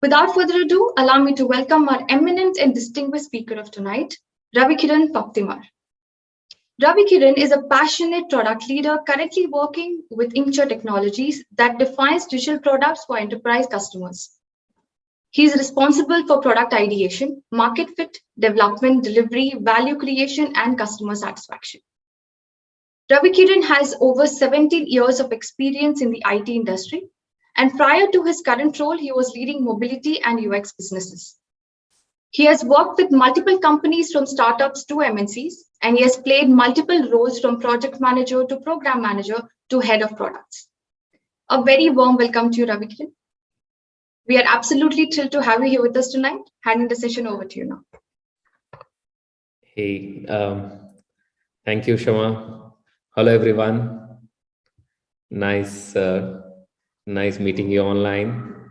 Without further ado, allow me to welcome our eminent and distinguished speaker of tonight, Ravi Kiran Paktimar. Ravi Kiran is a passionate product leader currently working with Inkjet Technologies that defines digital products for enterprise customers. He is responsible for product ideation, market fit, development, delivery, value creation, and customer satisfaction. Ravi Kiran has over 17 years of experience in the IT industry, and prior to his current role, he was leading mobility and UX businesses. He has worked with multiple companies from startups to MNCs, and he has played multiple roles from project manager to program manager to head of products. A very warm welcome to you, Ravi Kiran. We are absolutely thrilled to have you here with us tonight. Handing the session over to you now. Hey, thank you, Shama. Hello, everyone. Nice meeting you online.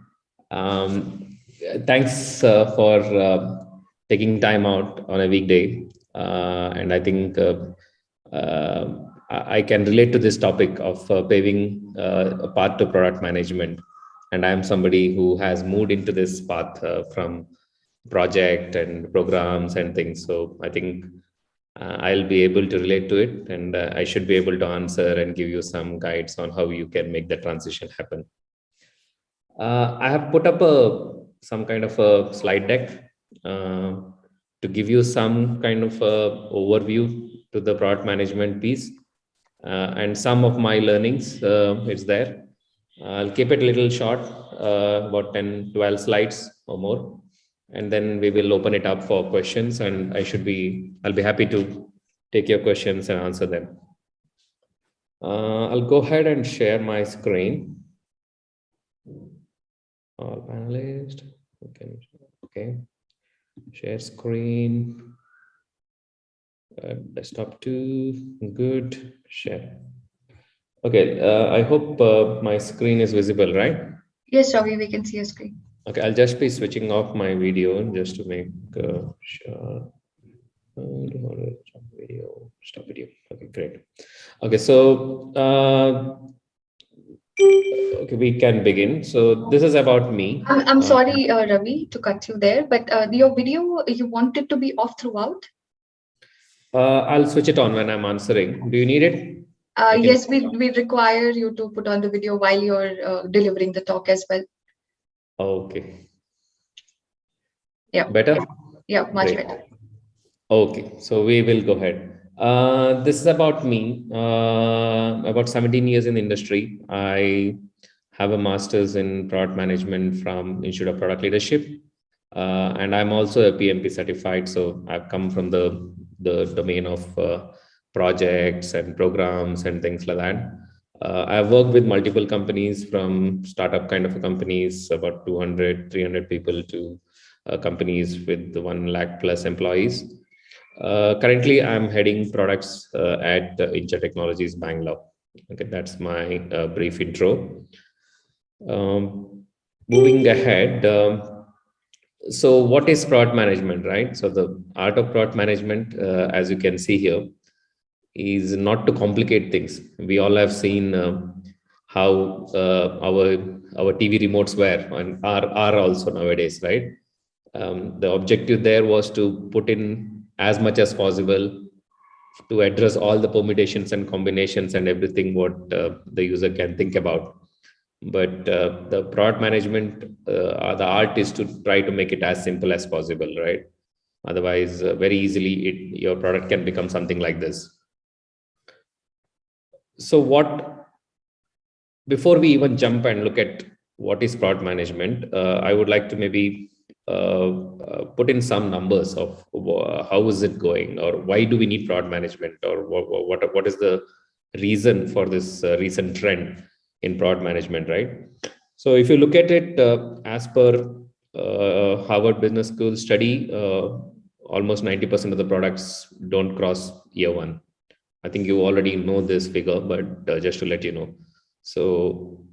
Thanks for taking time out on a weekday. And I think I can relate to this topic of paving a path to product management. And I'm somebody who has moved into this path from project and programs and things. So I think I'll be able to relate to it, and I should be able to answer and give you some guides on how you can make the transition happen. I have put up some kind of a slide deck to give you some kind of overview to the product management piece, and some of my learnings. It's there. I'll keep it a little short, about 10-12 slides or more, and then we will open it up for questions, and I'll be happy to take your questions and answer them. I'll go ahead and share my screen. All panelists, okay. Share screen. Desktop 2, good. Share. Okay, I hope my screen is visible, right? Yes, Ravi, we can see your screen. Okay, I'll just be switching off my video just to make sure. Stop video. Okay, great. Okay, so okay, we can begin. So this is about me. I'm sorry, Ravi, to cut you there, but your video, you want it to be off throughout? I'll switch it on when I'm answering. Do you need it? Yes, we require you to put on the video while you're delivering the talk as well. Okay. Yeah. Better? Yeah, much better. Okay, so we will go ahead. This is about me. About 17 years in the industry. I have a master's in product management from Institute of Product Leadership. And I'm also a PMP certified. So I've come from the domain of projects and programs and things like that. I've worked with multiple companies, from startup kind of companies, about 200, 300 people, to companies with 1 lakh plus employees. Currently, I'm heading products at Inkjet Technologies, Bangalore. Okay, that's my brief intro. Moving ahead, so what is product management, right? So the art of product management, as you can see here, is not to complicate things. We all have seen how our TV remotes were and are also nowadays, right? The objective there was to put in as much as possible to address all the permutations and combinations and everything what the user can think about. But the product management, the art is to try to make it as simple as possible, right? Otherwise, very easily your product can become something like this. So before we even jump and look at what is product management, I would like to maybe put in some numbers of how is it going, or why do we need product management, or what is the reason for this recent trend in product management, right? So if you look at it, as per Harvard Business School study, almost 90% of the products don't cross year 1. I think you already know this figure, but just to let you know. So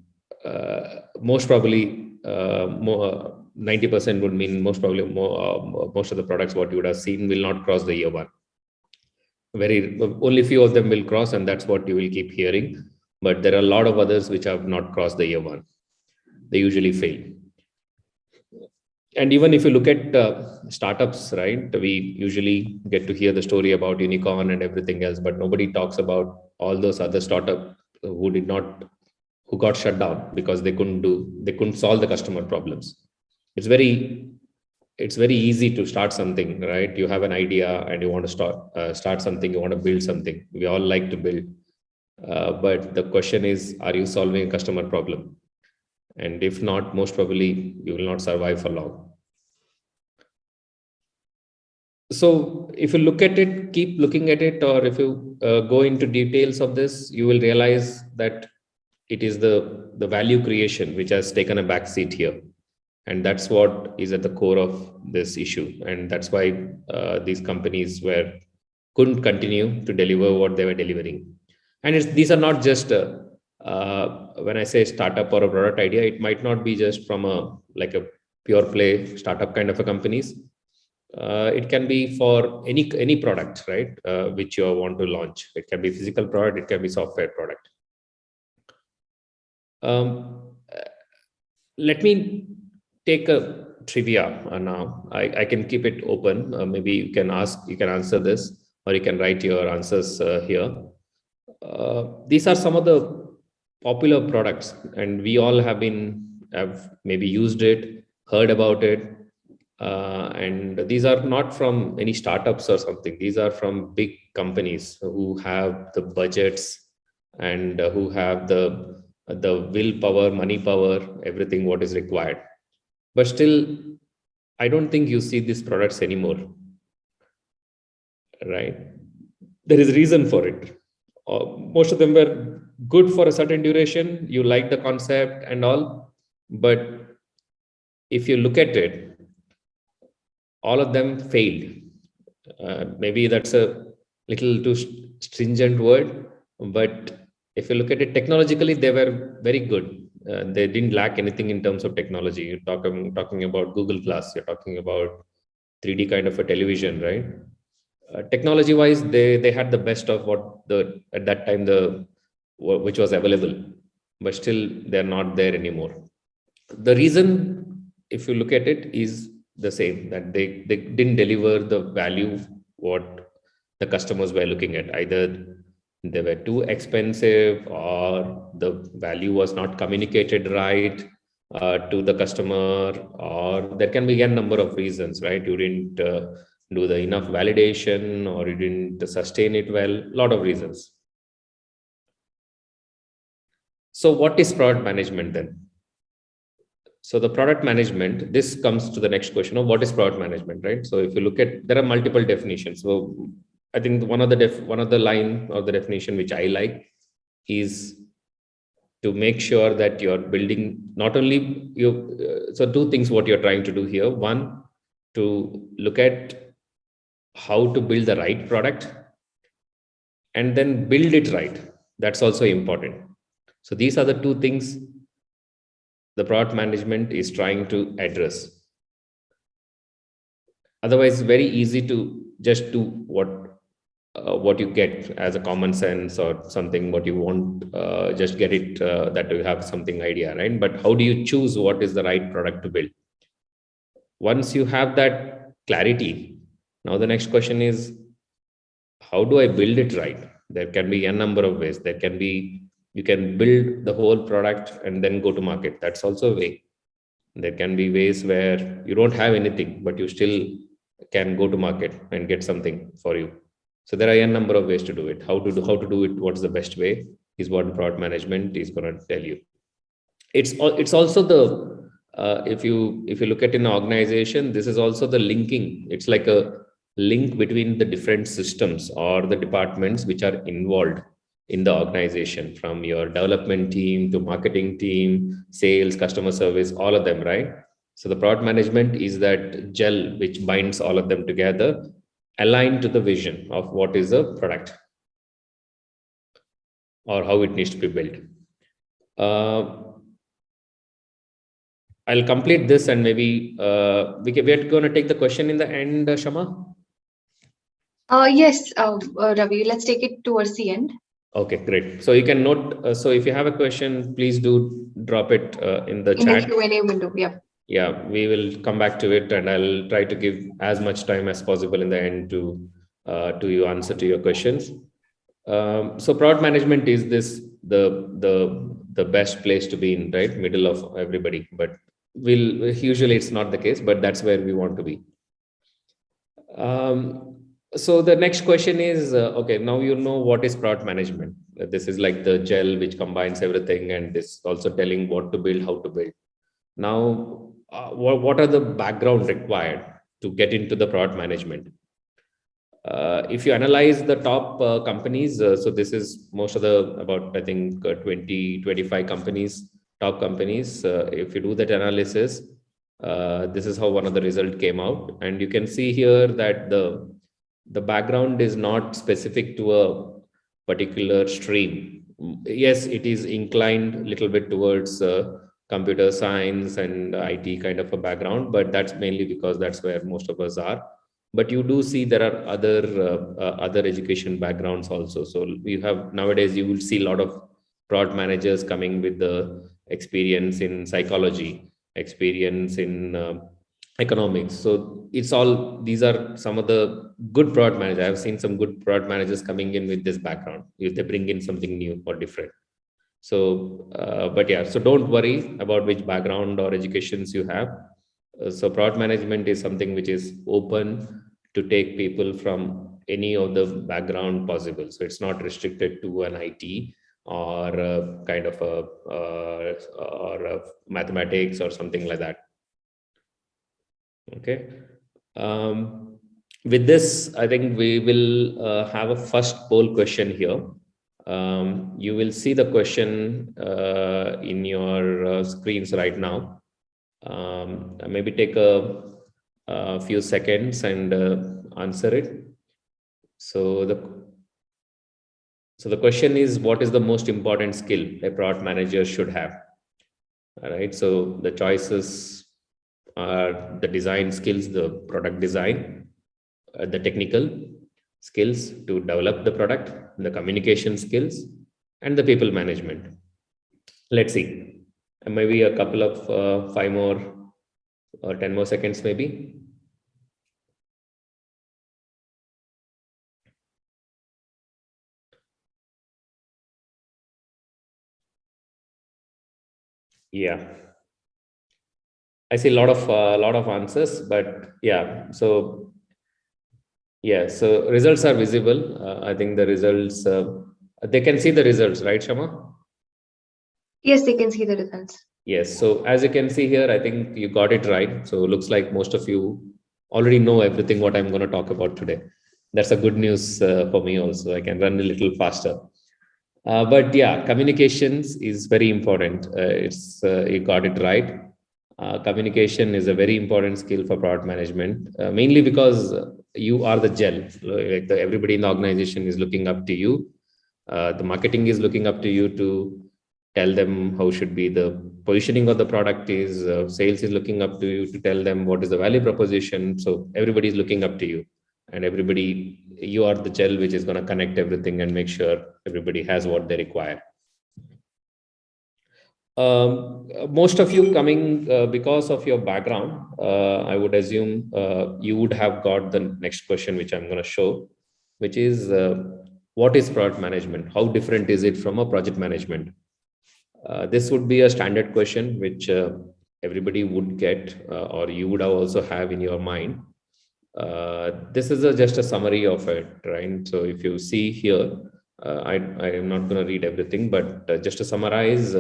most probably 90% would mean most probably most of the products what you would have seen will not cross the year 1. Only few of them will cross, and that's what you will keep hearing. But there are a lot of others which have not crossed the year 1. They usually fail. And even if you look at startups, right, we usually get to hear the story about unicorn and everything else, but nobody talks about all those other startup who got shut down because they couldn't solve the customer problems. It's very easy to start something, right? You have an idea and you want to start something, you want to build something. We all like to build, but the question is, are you solving a customer problem? And if not, most probably you will not survive for long. So if you look at it, keep looking at it, or if you go into details of this, you will realize that it is the value creation which has taken a back seat here. And that's what is at the core of this issue. And that's why these companies couldn't continue to deliver what they were delivering. And these are not just, when I say startup or a product idea, it might not be just from a pure play startup kind of a companies. It can be for any product, right, which you want to launch. It can be physical product, it can be software product. Let me take a trivia now. I can keep it open. Maybe you can answer this, or you can write your answers here. These are some of the popular products, and we all have maybe used it, heard about it. And these are not from any startups or something. These are from big companies who have the budgets and who have the willpower, money power, everything what is required. But still, I don't think you see these products anymore, right? There is a reason for it. Most of them were good for a certain duration. You like the concept and all, but if you look at it, all of them failed. Maybe that's a little too stringent word, but if you look at it technologically, they were very good. They didn't lack anything in terms of technology. You're talking about Google Glass, you're talking about 3D kind of a television, right? Technology wise, they had the best of what at that time which was available, but still they're not there anymore. The reason, if you look at it, is the same, that they didn't deliver the value what the customers were looking at. Either they were too expensive, or the value was not communicated right to the customer, or there can be a number of reasons, right? You didn't do the enough validation, or you didn't sustain it well. A lot of reasons. So what is product management then? So the product management, this comes to the next question of what is product management, right? So if you look at, there are multiple definitions. So I think one of the line or the definition which I like is to make sure that you're building not only so two things what you're trying to do here. One, to look at how to build the right product, and then build it right. That's also important. So these are the two things the product management is trying to address. Otherwise, very easy to just do what you get as a common sense or something, what you want, just get it, that you have something idea, right? But how do you choose what is the right product to build? Once you have that clarity, now the next question is, how do I build it right? There can be a number of ways. There can be, you can build the whole product and then go to market. That's also a way. There can be ways where you don't have anything, but you still can go to market and get something for you. So there are a number of ways to do it. How to do it, what's the best way, is what product management is going to tell you. It's also the if you look at an organization, this is also the linking. It's like a link between the different systems or the departments which are involved in the organization, from your development team to marketing team, sales, customer service, all of them, right? So the product management is that gel which binds all of them together, aligned to the vision of what is the product or how it needs to be built. I'll complete this, and maybe we're going to take the question in the end, Shama. Yes, Ravi, let's take it towards the end. Okay, great. So you can note, so if you have a question, please do drop it in the chat. In the Q&A window, yeah. Yeah, we will come back to it, and I'll try to give as much time as possible in the end to you answer to your questions. So product management is this the best place to be in, right? Middle of everybody, but will usually it's not the case, but that's where we want to be. So the next question is, okay, now you know what is product management. This is like the gel which combines everything, and this also telling what to build, how to build. Now, what are the background required to get into the product management? If you analyze the top companies, so this is most of the about I think 20, 25 companies, top companies. If you do that analysis, this is how one of the result came out, and you can see here that the background is not specific to a particular stream. Yes, it is inclined a little bit towards computer science and IT kind of a background, but that's mainly because that's where most of us are. But you do see there are other education backgrounds also. So you have nowadays you will see a lot of product managers coming with the experience in psychology, experience in economics. So it's all, these are some of the good product managers. I've seen some good product managers coming in with this background if they bring in something new or different. So but yeah, so don't worry about which background or educations you have. So product management is something which is open to take people from any of the background possible. So it's not restricted to an IT or a kind of a or a mathematics or something like that. Okay. With this, I think we will have a first poll question here. You will see the question in your screens right now. Maybe take a few seconds and answer it. So the question is, what is the most important skill a product manager should have? All right. So the choices are the design skills, the product design, the technical skills to develop the product, the communication skills, and the people management. Let's see. Maybe a couple of 5 more or 10 more seconds, maybe. Yeah. I see a lot of answers, but yeah. So yeah, so results are visible. I think the results, they can see the results, right, Shama? Yes, they can see the results. Yes. So as you can see here, I think you got it right. So it looks like most of you already know everything what I'm going to talk about today. That's a good news for me also. I can run a little faster. But yeah, communications is very important. You got it right. Communication is a very important skill for product management, mainly because you are the gel. Like everybody in the organization is looking up to you. The marketing is looking up to you to tell them how should be the positioning of the product is. Sales is looking up to you to tell them what is the value proposition. So everybody is looking up to you, and everybody, you are the gel which is going to connect everything and make sure everybody has what they require. Most of you coming because of your background, I would assume you would have got the next question, which I'm going to show, which is what is product management? How different is it from a project management? This would be a standard question which everybody would get or you would also have in your mind. This is just a summary of it, right? So if you see here, I am not going to read everything, but just to summarize,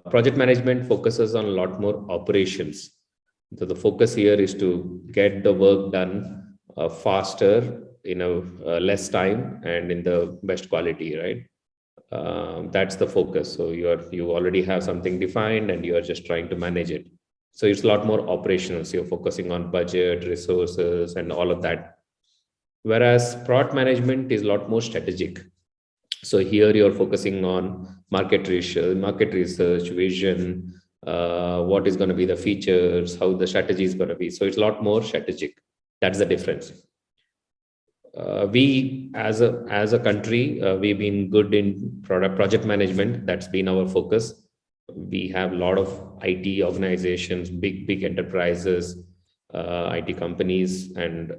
project management focuses on a lot more operations. So the focus here is to get the work done faster, less time and in the best quality, right? That's the focus. So you already have something defined and you are just trying to manage it. So it's a lot more operational. So you're focusing on budget, resources, and all of that. Whereas product management is a lot more strategic. So here you're focusing on market research, vision, what is going to be the features, how the strategy is going to be. So it's a lot more strategic. That's the difference. We as a country, we've been good in project management. That's been our focus. we have a lot of IT organizations, big enterprises, IT companies, and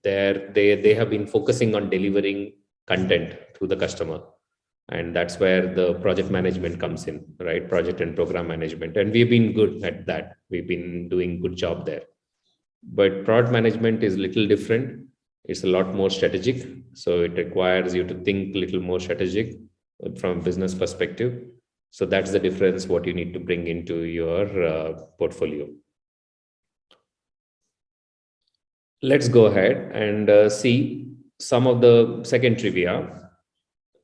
they have been focusing on delivering content to the customer, and that's where the project management comes in, right? Project and program management, and we've been good at that. We've been doing good job there. But product management is little different. It's a lot more strategic, so it requires you to think a little more strategic from business perspective. So that's the difference what you need to bring into your portfolio. Let's go ahead and see some of the second trivia.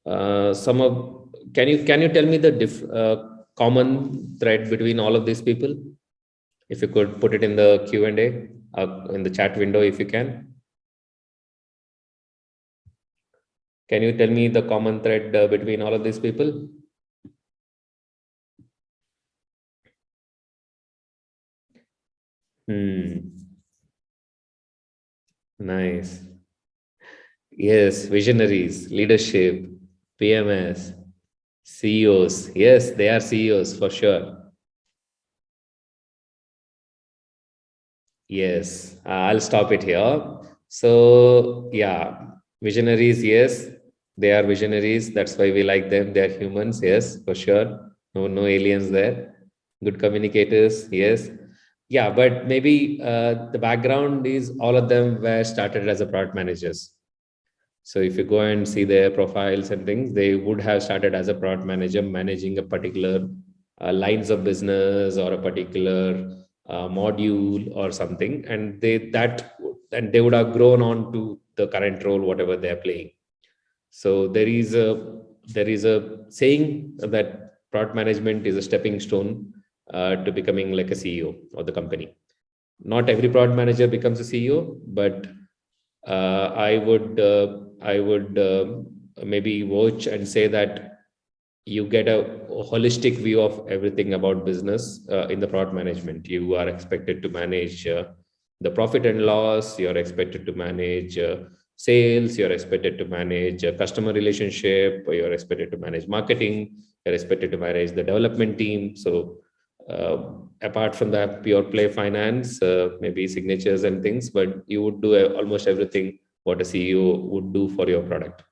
Can you tell me the common thread between all of these people? If you could put it in the Q&A, in the chat window, if you can. Can you tell me the common thread between all of these people? Nice. Yes, visionaries, leadership, PMS, CEOs. Yes, they are CEOs for sure. Yes, I'll stop it here. So, yeah, visionaries, yes, they are visionaries. That's why we like them. They are humans, yes, for sure. No aliens there. Good communicators, yes. Yeah, but maybe the background is all of them were started as a product managers. So if you go and see their profiles and things, they would have started as a product manager, managing a particular lines of business or a particular module or something, and they would have grown on to the current role, whatever they are playing. So there is a saying that product management is a stepping stone to becoming like a CEO of the company. Not every product manager becomes a CEO, but I would maybe watch and say that you get a holistic view of everything about business in the product management. You are expected to manage the profit and loss. You're expected to manage sales. You're expected to manage customer relationship. You're expected to manage marketing. You're expected to manage the development team. So apart from that pure play finance, maybe signatures and things, but you would do almost everything what a CEO would do for your product,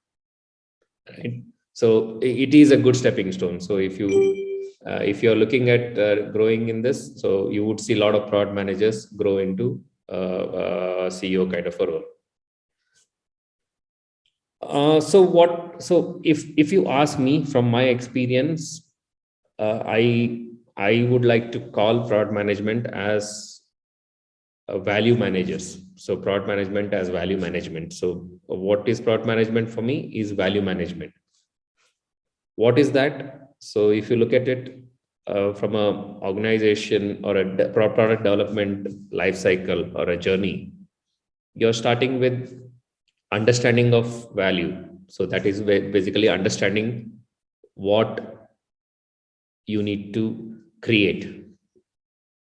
right? So it is a good stepping stone. So if you're looking at growing in this, so you would see a lot of product managers grow into CEO kind of a role. So if you ask me from my experience, I would like to call product management as value managers. So product management as value management. So what is product management for me is value management. What is that? So if you look at it from a organization or a product development life cycle or a journey, you're starting with understanding of value. So that is basically understanding what you need to create.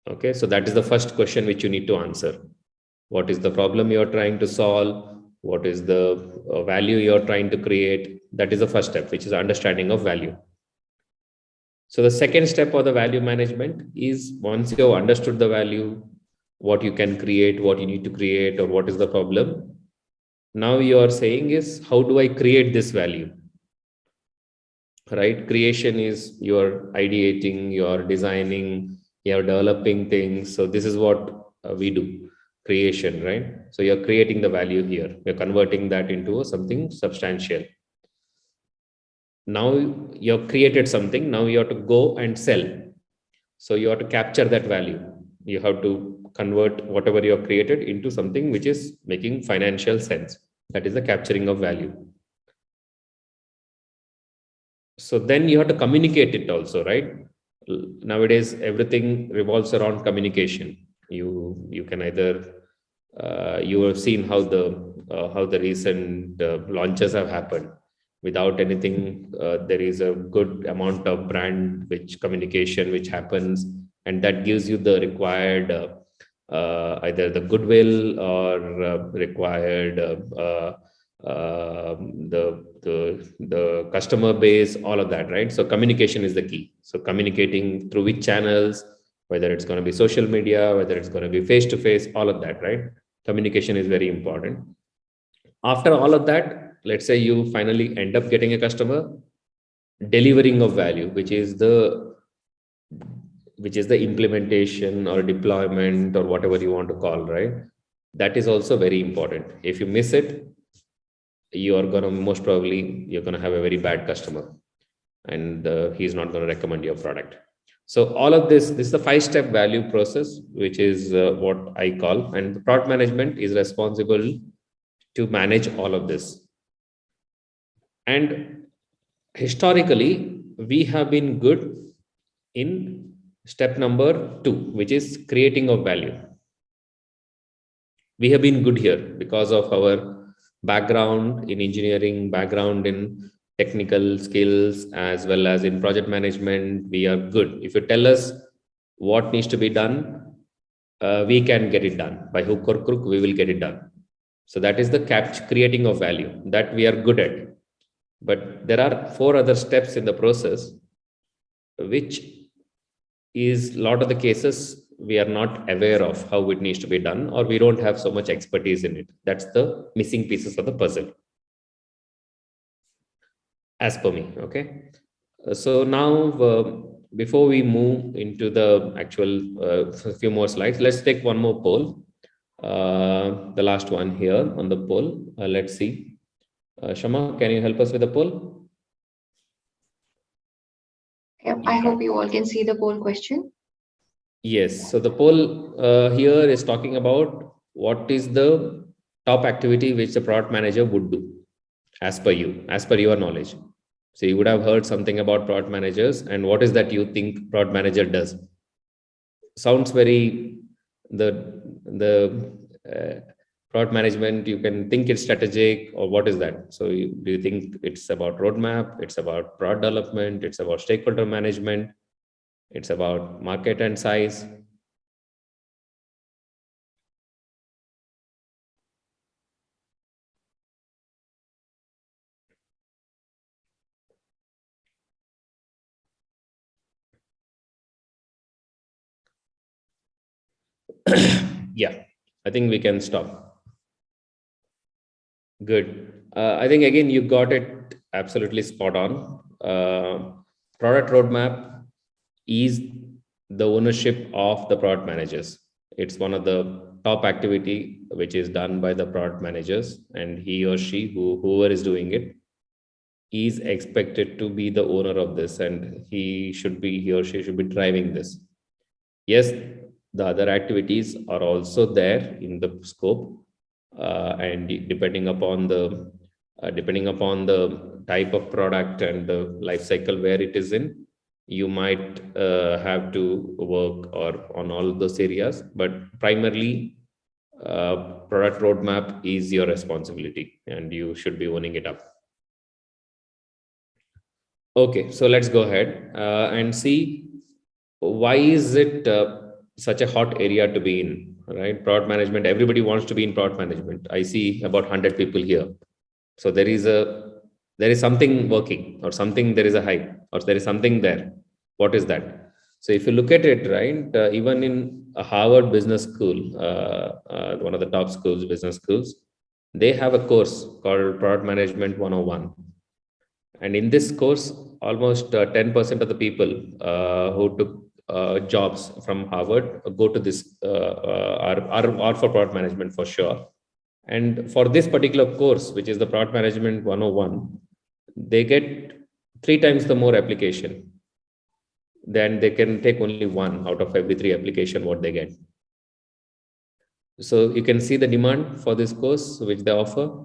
Okay, so that is the first question which you need to answer. What is the problem you're trying to solve? What is the value you're trying to create? That is the first step, which is understanding of value. So the second step of the value management is, once you have understood the value, what you can create, what you need to create, or what is the problem, now you are saying is, how do I create this value? Right? Creation is you're ideating, you're designing, you're developing things. So this is what we do, creation, right? So you're creating the value here. You're converting that into something substantial. Now you've created something. Now you have to go and sell. So you have to capture that value. You have to convert whatever you have created into something which is making financial sense. That is the capturing of value. So then you have to communicate it also, right? Nowadays everything revolves around communication. You can either you have seen how the recent launches have happened. Without anything, there is a good amount of brand which communication which happens, and that gives you the required either the goodwill or required the the customer base, all of that, right? So communication is the key. So communicating through which channels, whether it's going to be social media, whether it's going to be face to face, all of that, right? Communication is very important. After all of that, let's say you finally end up getting a customer, delivering of value, which is the implementation or deployment or whatever you want to call, right? That is also very important. If you miss it, you are going to most probably you're going to have a very bad customer, and he's not going to recommend your product. So all of this is the 5-step value process, which is what I call, and the product management is responsible to manage all of this. And historically, we have been good in step number 2, which is creating of value. We have been good here because of our background in engineering, background in technical skills, as well as in project management. We are good. If you tell us what needs to be done, we can get it done. By hook or crook, we will get it done. So that is the creating of value that we are good at. But there are 4 other steps in the process, which is a lot of the cases we are not aware of how it needs to be done, or we don't have so much expertise in it. That's the missing pieces of the puzzle, as per me. Okay. So now, before we move into the actual few more slides, let's take one more poll. The last one here on the poll. Let's see. Shama, can you help us with the poll? Yep, I hope you all can see the poll question. Yes. So the poll here is talking about what is the top activity which the product manager would do, as per you, as per your knowledge. So you would have heard something about product managers, and what is that you think product manager does? Sounds very product management. You can think it's strategic, or what is that? So do you think it's about roadmap? It's about product development. It's about stakeholder management. It's about market and size. Yeah, I think we can stop. Good. I think again, you got it absolutely spot on. Product roadmap is the ownership of the product managers. It's one of the top activity which is done by the product managers, and he or she, whoever is doing it, is expected to be the owner of this, and he or she should be driving this. Yes, the other activities are also there in the scope, and depending upon the type of product and the life cycle where it is in, you might have to work or on all those areas, but primarily product roadmap is your responsibility, and you should be owning it up. Okay, so let's go ahead and see why is it such a hot area to be in, right? Product management, everybody wants to be in product management. I see about 100 people here. So there is something working, or something, there is a hype, or there is something there. What is that? So if you look at it, right, even in a Harvard Business School, one of the top schools, business schools, they have a course called Product Management 101. And in this course, almost 10% of the people who took jobs from Harvard go to this, are for product management for sure. And for this particular course, which is the Product Management 101, they get 3 times the more application. Then they can take only 1 out of every 3 application what they get. So you can see the demand for this course which they offer,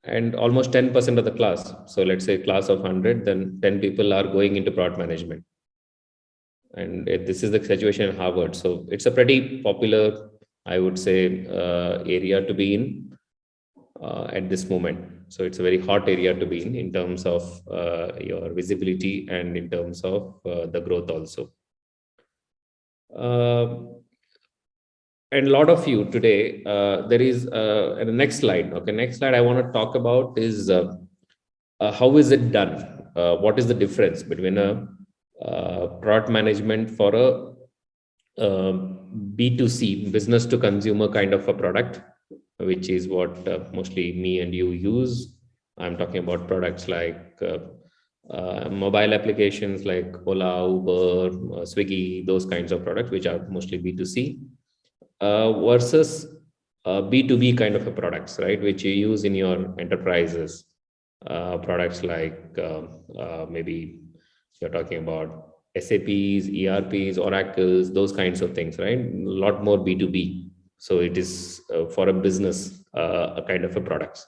and almost 10% of the class. So let's say class of 100, then 10 people are going into product management. And this is the situation in Harvard. So it's a pretty popular, I would say, area to be in at this moment. So it's a very hot area to be in terms of your visibility and in terms of the growth also. And a lot of you today, there is the next slide. Okay, next slide I want to talk about is how is it done? What is the difference between a product management for a B2C, business to consumer kind of a product, which is what mostly me and you use. I'm talking about products like mobile applications like Ola, Uber, Swiggy, those kinds of products, which are mostly B2C, versus B2B kind of a products, right, which you use in your enterprises. Products like maybe you're talking about SAPs, ERPs, Oracles, those kinds of things, right? A lot more B2B. So it is for a business, a kind of a products,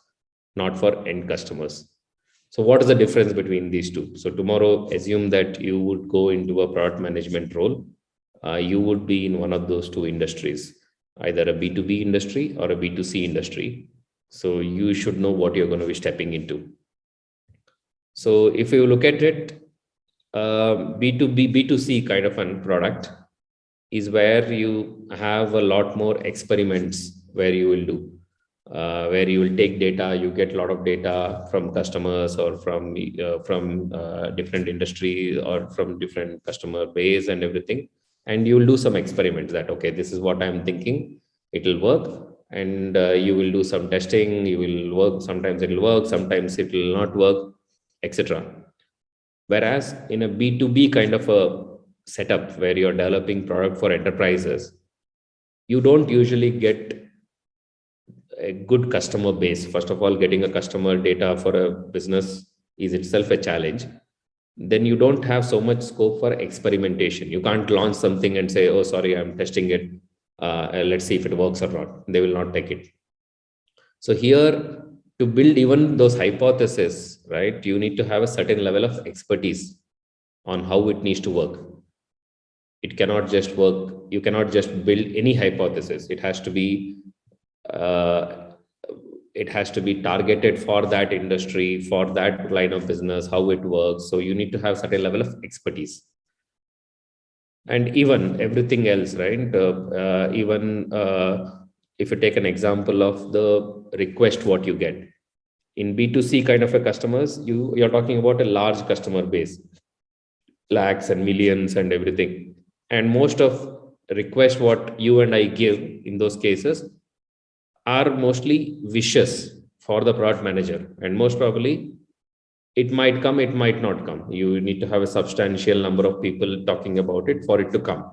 not for end customers. So what is the difference between these two? So tomorrow, assume that you would go into a product management role. You would be in one of those two industries, either a B2B industry or a B2C industry. So you should know what you're going to be stepping into. So if you look at it, B2B, B2C kind of a product is where you have a lot more experiments where you will do, where you will take data, you get a lot of data from customers or from different industry or from different customer base and everything. And you will do some experiments that, okay, this is what I'm thinking, it will work. And you will do some testing, you will work, sometimes it will work, sometimes it will not work, etc. Whereas in a B2B kind of a setup where you're developing product for enterprises, you don't usually get a good customer base. First of all, getting a customer data for a business is itself a challenge. Then you don't have so much scope for experimentation. You can't launch something and say, oh, sorry, I'm testing it. Let's see if it works or not. They will not take it. So here, to build even those hypotheses, right, you need to have a certain level of expertise on how it needs to work. It cannot just work. You cannot just build any hypothesis. It has to be targeted for that industry, for that line of business, how it works. So you need to have certain level of expertise. And even everything else, right? Even if you take an example of the request, what you get in B2C kind of a customers, you're talking about a large customer base, lakhs and millions and everything. And most of request what you and I give in those cases are mostly wishes for the product manager. And most probably it might come, it might not come. You need to have a substantial number of people talking about it for it to come.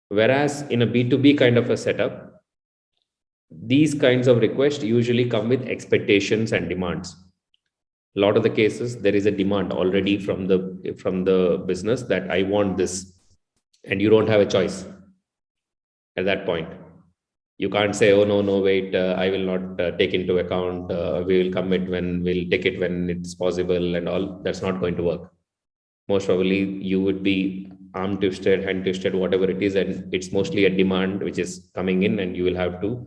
Whereas in a B2B kind of a setup, these kinds of requests usually come with expectations and demands. A lot of the cases, there is a demand already from the business that I want this, and you don't have a choice at that point. You can't say, oh, no, wait, I will not take into account. We will commit when we'll take it when it's possible and all. That's not going to work. Most probably you would be arm twisted, hand twisted, whatever it is. And it's mostly a demand which is coming in and you will have to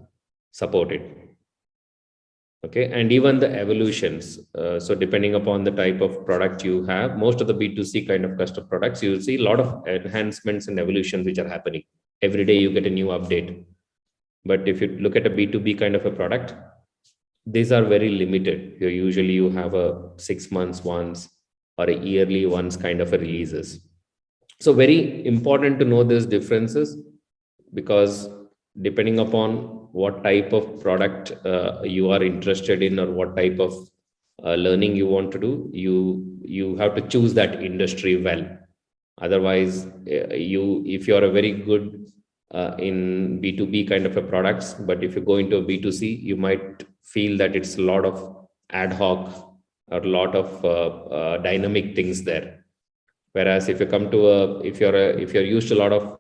support it. Okay. And even the evolutions. So depending upon the type of product you have, most of the B2C kind of custom products, you will see a lot of enhancements and evolutions which are happening. Every day you get a new update. But if you look at a B2B kind of a product, these are very limited. Usually you have a 6 months once or a yearly once kind of a releases. So very important to know these differences, because depending upon what type of product you are interested in or what type of learning you want to do, you have to choose that industry well. Otherwise, if you're a very good in B2B kind of a products, but if you go into a B2C, you might feel that it's a lot of ad hoc or a lot of dynamic things there. Whereas if you come to if you're used to a lot of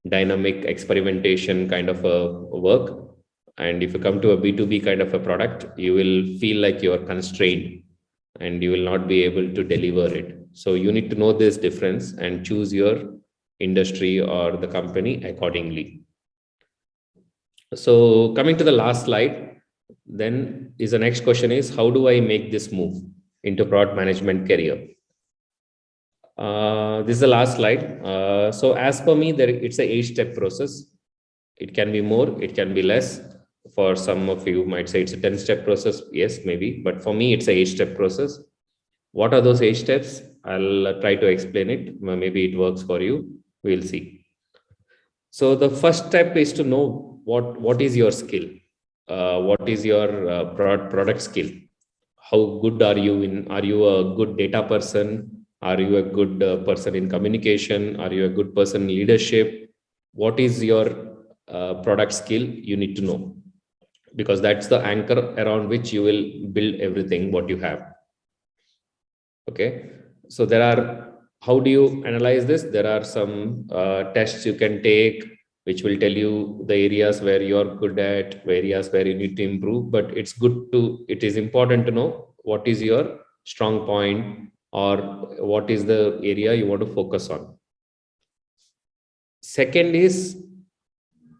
dynamic experimentation kind of a work, and if you come to a B2B kind of a product, you will feel like you are constrained and you will not be able to deliver it. So you need to know this difference and choose your industry or the company accordingly. So coming to the last slide, then is the next question is, how do I make this move into product management career? This is the last slide. So as per me, it's a 8-step process. It can be more, it can be less. For some of you might say it's a 10-step process. Yes, maybe, but for me, it's a 8-step process. What are those 8 steps? I'll try to explain it. Maybe it works for you. We'll see. So the first step is to know what is your skill, what is your product skill. How good are you in? Are you a good data person? Are you a good person in communication? Are you a good person in leadership? What is your product skill? You need to know, because that's the anchor around which you will build everything what you have. Okay, so how do you analyze this? There are some tests you can take which will tell you the areas where you're good at, areas where you need to improve. But it is important to know what is your strong point, or what is the area you want to focus on. Second is,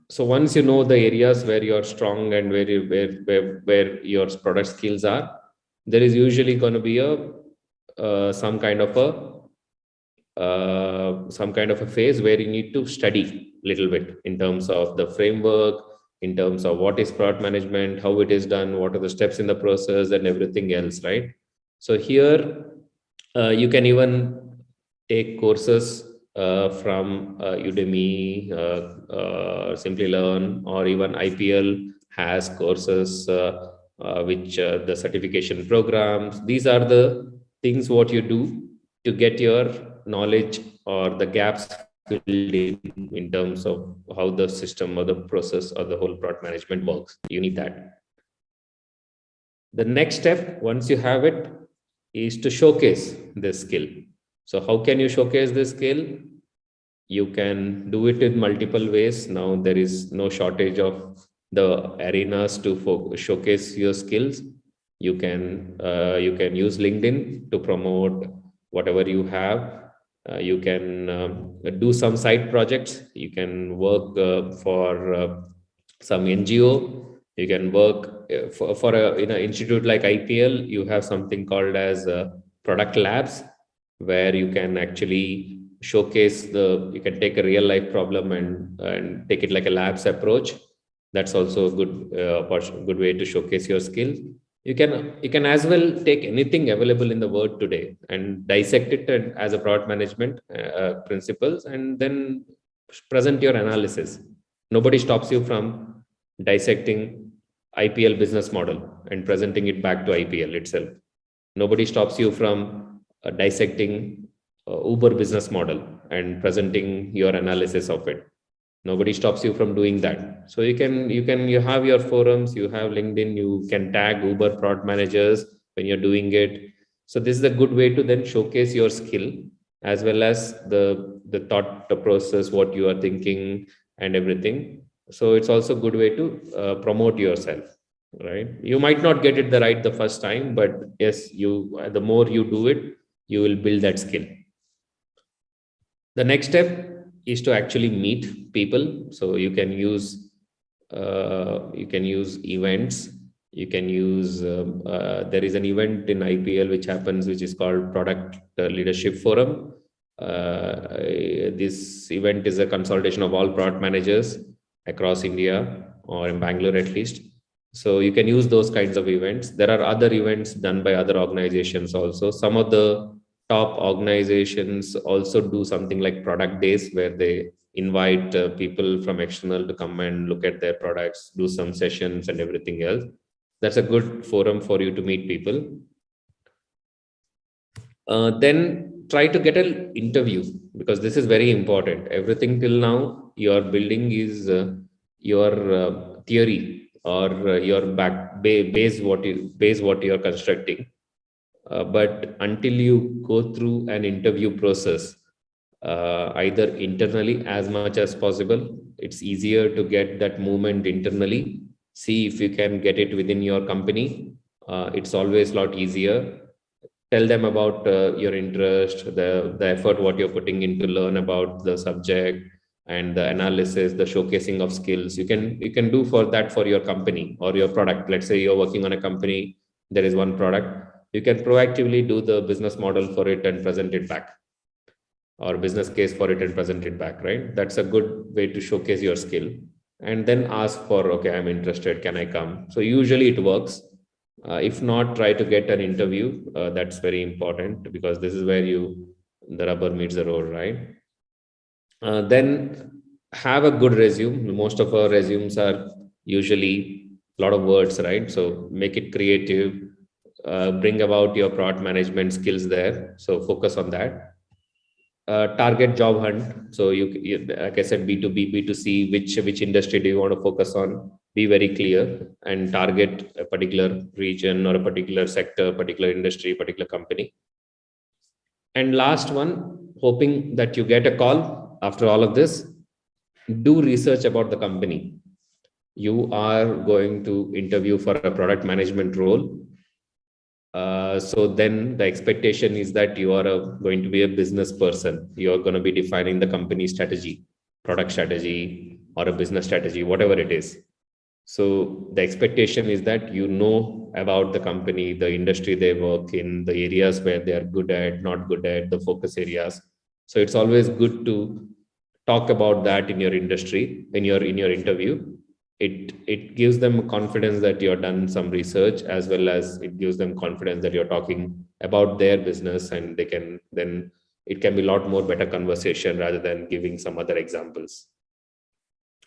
so once you know the areas where you're strong and where your product skills are, there is usually going to be some kind of a phase where you need to study a little bit in terms of the framework, in terms of what is product management, how it is done, what are the steps in the process, and everything else, right? So here you can even take courses from Udemy, Simply Learn, or even IPL has courses which the certification programs. These are the things what you do to get your knowledge or the gaps filled in terms of how the system or the process or the whole product management works. You need that. The next step, once you have it, is to showcase this skill. So how can you showcase this skill? You can do it in multiple ways. Now there is no shortage of the arenas to showcase your skills. You can use LinkedIn to promote whatever you have. You can do some side projects. You can work for some NGO. You can work for in an institute like IPL. You have something called as product labs, where you can actually showcase you can take a real life problem and take it like a labs approach. That's also a good way to showcase your skill. You can as well take anything available in the world today and dissect it as a product management principles, and then present your analysis. Nobody stops you from dissecting IPL business model and presenting it back to IPL itself. Nobody stops you from dissecting Uber business model and presenting your analysis of it. Nobody stops you from doing that. So you have your forums, you have LinkedIn, you can tag Uber product managers when you're doing it. So this is a good way to then showcase your skill, as well as the thought, the process, what you are thinking and everything. So it's also a good way to promote yourself, right? You might not get it right the first time, but yes, the more you do it, you will build that skill. The next step is to actually meet people. So you can use events. You can use there is an event in IPL which happens, which is called Product Leadership Forum. This event is a consultation of all product managers across India, or in Bangalore at least. So you can use those kinds of events. There are other events done by other organizations also. Some of the top organizations also do something like product days, where they invite people from external to come and look at their products, do some sessions and everything else. That's a good forum for you to meet people. Then try to get an interview, because this is very important. Everything till now you're building is your theory, or your base what you're constructing. But until you go through an interview process, either internally as much as possible, it's easier to get that movement internally. See if you can get it within your company. It's always a lot easier. Tell them about your interest, the effort what you're putting in to learn about the subject, and the analysis, the showcasing of skills. You can do for that for your company or your product. Let's say you're working on a company, there is one product. You can proactively do the business model for it and present it back, or business case for it and present it back, right? That's a good way to showcase your skill. and then ask for, okay, I'm interested, can I come? So usually it works. If not, try to get an interview. That's very important, because this is where the rubber meets the road, right? Then have a good resume. Most of our resumes are usually a lot of words, right? So make it creative, bring about your product management skills there. So focus on that. Target job hunt. So like I said, B2B, B2C, which industry do you want to focus on? Be very clear and target a particular region or a particular sector, particular industry, particular company. And last one, hoping that you get a call after all of this, do research about the company. You are going to interview for a product management role. So then the expectation is that you are going to be a business person. You are going to be defining the company strategy, product strategy, or a business strategy, whatever it is. So the expectation is that you know about the company, the industry they work in, the areas where they are good at, not good at, the focus areas. So it's always good to talk about that in your industry, in your interview. It gives them confidence that you've done some research, as well as it gives them confidence that you're talking about their business, and they can then, it can be a lot more better conversation rather than giving some other examples.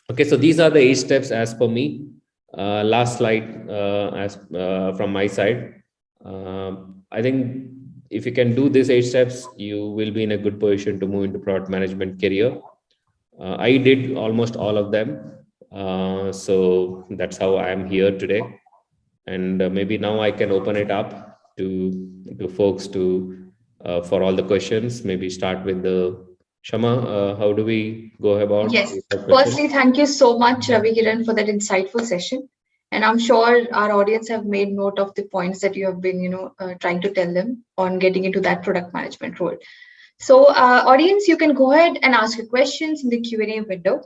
Okay, so these are the 8 steps as per me. Last slide, as from my side. I think if you can do these 8 steps, you will be in a good position to move into product management career. I did almost all of them. So that's how I am here today. And maybe now I can open it up to folks for all the questions. Maybe start with the Shama. How do we go about Yes. the question? Firstly, thank you so much, Ravi Kiran, for that insightful session. And I'm sure our audience have made note of the points that you have been, trying to tell them on getting into that product management role. So, audience, you can go ahead and ask your questions in the Q&A window,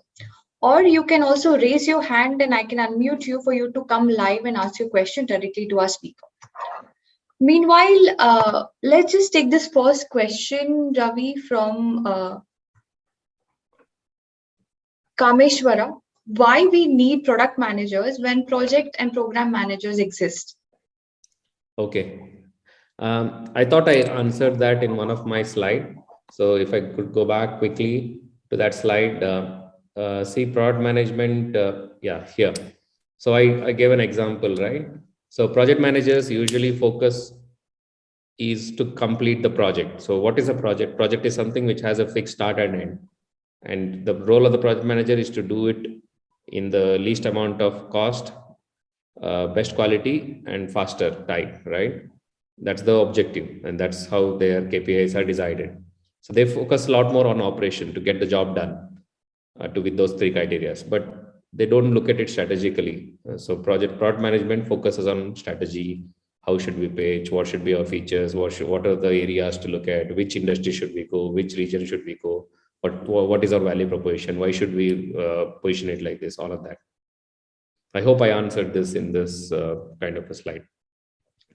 or you can also raise your hand and I can unmute you for you to come live and ask your question directly to our speaker. Meanwhile, let's just take this first question, Ravi, from Kameshwara. Why we need product managers when project and program managers exist? Okay. I thought I answered that in one of my slides. So if I could go back quickly to that slide, see product management, yeah, here. So I gave an example, right? So project managers usually focus is to complete the project. So what is a project? Project is something which has a fixed start and end. And the role of the project manager is to do it in the least amount of cost, best quality, and faster time, right? That's the objective, and that's how their KPIs are decided. So they focus a lot more on operation to get the job done, to with those 3 criteria, but they don't look at it strategically. So product management focuses on strategy. How should we pitch? What should be our features? What are the areas to look at? Which industry should we go? Which region should we go? What is our value proposition? Why should we position it like this? All of that. I hope I answered this in this kind of a slide.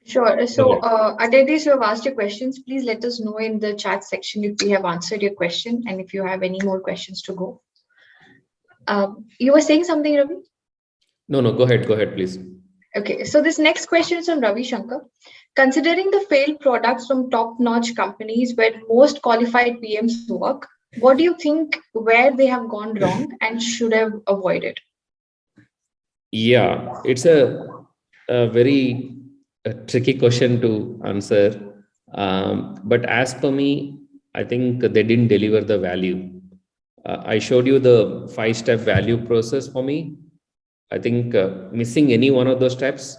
Sure. So, Aditi, you have asked your questions. Please let us know in the chat section if we have answered your question and if you have any more questions to go. You were saying something, Ravi? No, go ahead, please. Okay, so this next question is from Ravi Shankar. Considering the failed products from top-notch companies where most qualified PMs work, what do you think where they have gone wrong and should have avoided? Yeah, it's a very tricky question to answer. But as per me, I think they didn't deliver the value. I showed you the 5-step value process for me. I think missing any one of those steps,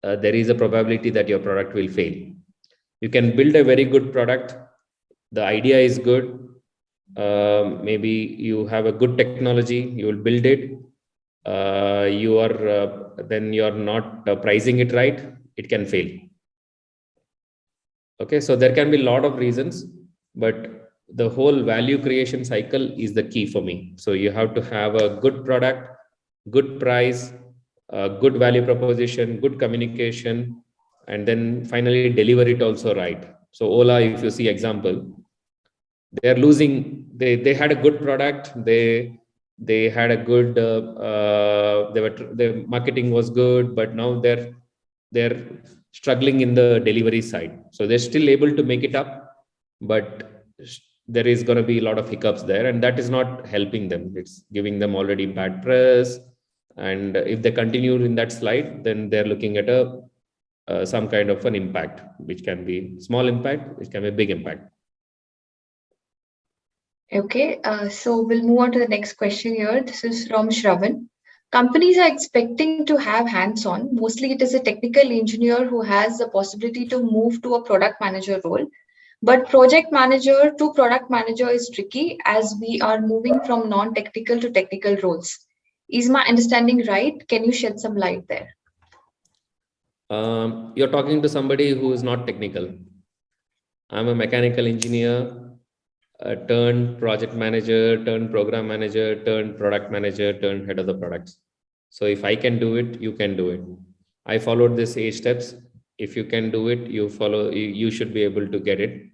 there is a probability that your product will fail. You can build a very good product. The idea is good. Maybe you have a good technology, you will build it. Then you're not pricing it right, it can fail. Okay, so there can be a lot of reasons, but the whole value creation cycle is the key for me. So you have to have a good product, good price, good value proposition, good communication, and then finally deliver it also right. So Ola, if you see example, they are losing. They had a good product. They they had a good, their marketing was good, but now they're struggling in the delivery side. So they're still able to make it up, but there is going to be a lot of hiccups there, and that is not helping them. It's giving them already bad press. And if they continue in that slide, then they're looking at some kind of an impact, which can be small impact, which can be a big impact. Okay, so we'll move on to the next question here. This is from Shravan. Companies are expecting to have hands-on. Mostly it is a technical engineer who has the possibility to move to a product manager role. But project manager to product manager is tricky as we are moving from non-technical to technical roles. Is my understanding right? Can you shed some light there? You're talking to somebody who is not technical. I'm a mechanical engineer, turned project manager, turned program manager, turned product manager, turned head of the products. So if I can do it, you can do it. I followed these 8 steps. If you can do it, you should be able to get it.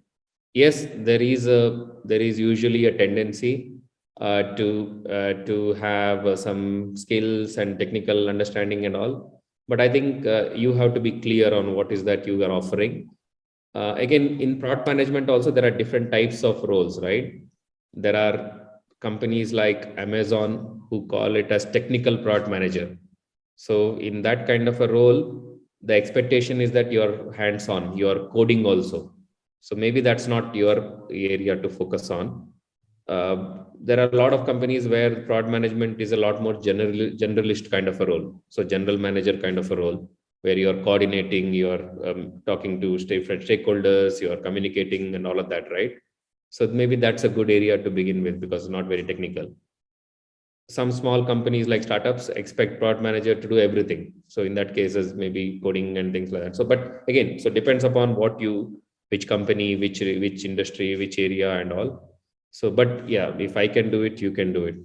Yes, there is usually a tendency to have some skills and technical understanding and all. But I think you have to be clear on what is that you are offering. Again, in product management also, there are different types of roles, right? There are companies like Amazon who call it as technical product manager. So in that kind of a role, the expectation is that you're hands-on, you're coding also. So maybe that's not your area to focus on. There are a lot of companies where product management is a lot more generalist kind of a role. So general manager kind of a role, where you're coordinating, you're talking to different stakeholders, you're communicating and all of that, right? So maybe that's a good area to begin with because it's not very technical. Some small companies like startups expect product manager to do everything. So in that cases, maybe coding and things like that. So, but again, so depends upon which company, which industry, which area and all. So, but yeah, if I can do it, you can do it.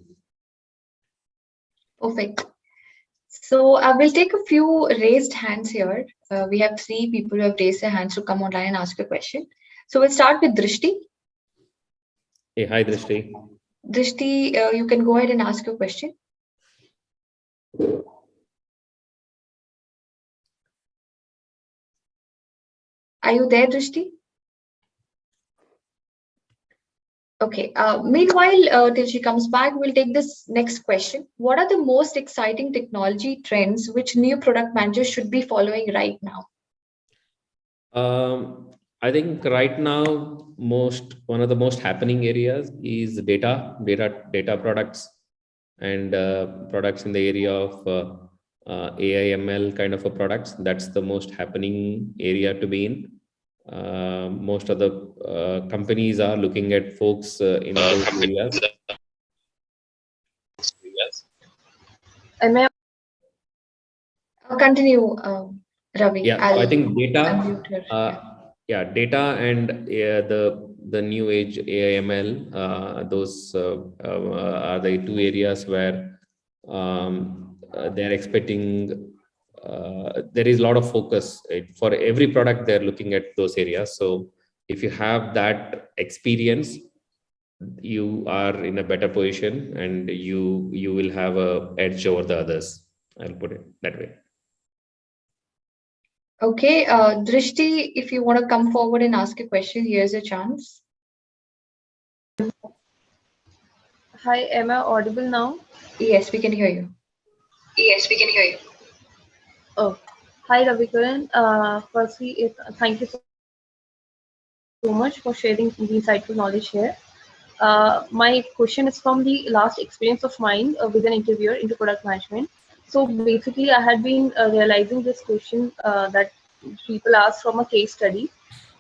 Perfect. So we'll take a few raised hands here. We have 3 people who have raised their hands to come online and ask a question. So we'll start with Drishti. Hey, hi Drishti. Drishti, you can go ahead and ask your question. Are you there, Drishti? Okay. Meanwhile, till she comes back, we'll take this next question. What are the most exciting technology trends which new product managers should be following right now? I think right now, one of the most happening areas is data products and products in the area of AI ML kind of a products. That's the most happening area to be in. Most of the companies are looking at folks in those areas. Am I continue, Ravi? Yeah, so I think data. Unmute her. Data and the new age AI ML. Those are the 2 areas where they're expecting. There is a lot of focus for every product. They're looking at those areas. So if you have that experience, you are in a better position, and you will have a edge over the others. I'll put it that way. Okay, Drishti, if you want to come forward and ask a question, here's a chance. Hi, am I audible now? Yes, we can hear you. Yes, we can hear you. Oh, hi, Ravikaran. Firstly, thank you so much for sharing the insightful knowledge here. My question is from the last experience of mine with an interviewer into product management. So basically, I had been realizing this question that people asked from a case study.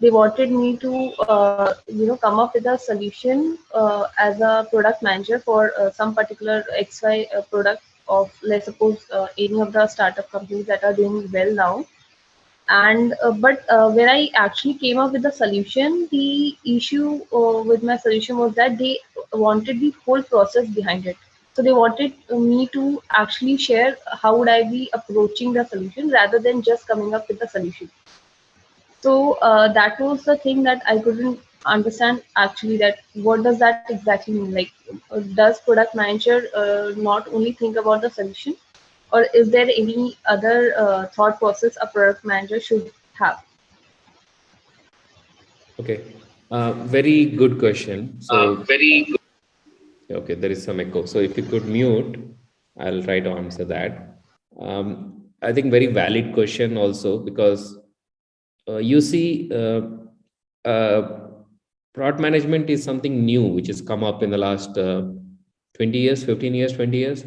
They wanted me to, come up with a solution as a product manager for some particular XY product of, let's suppose, any of the startup companies that are doing well now. And but when I actually came up with the solution, the issue with my solution was that they wanted the whole process behind it. So they wanted me to actually share how would I be approaching the solution rather than just coming up with the solution. So that was the thing that I couldn't understand actually that what does that exactly mean? Like, does product manager not only think about the solution, or is there any other thought process a product manager should have? Okay, very good question. So, Very good. okay, there is some echo. So if you could mute, I'll try to answer that. I think very valid question also, because you see, product management is something new which has come up in the last 20 years, 15 years, 20 years.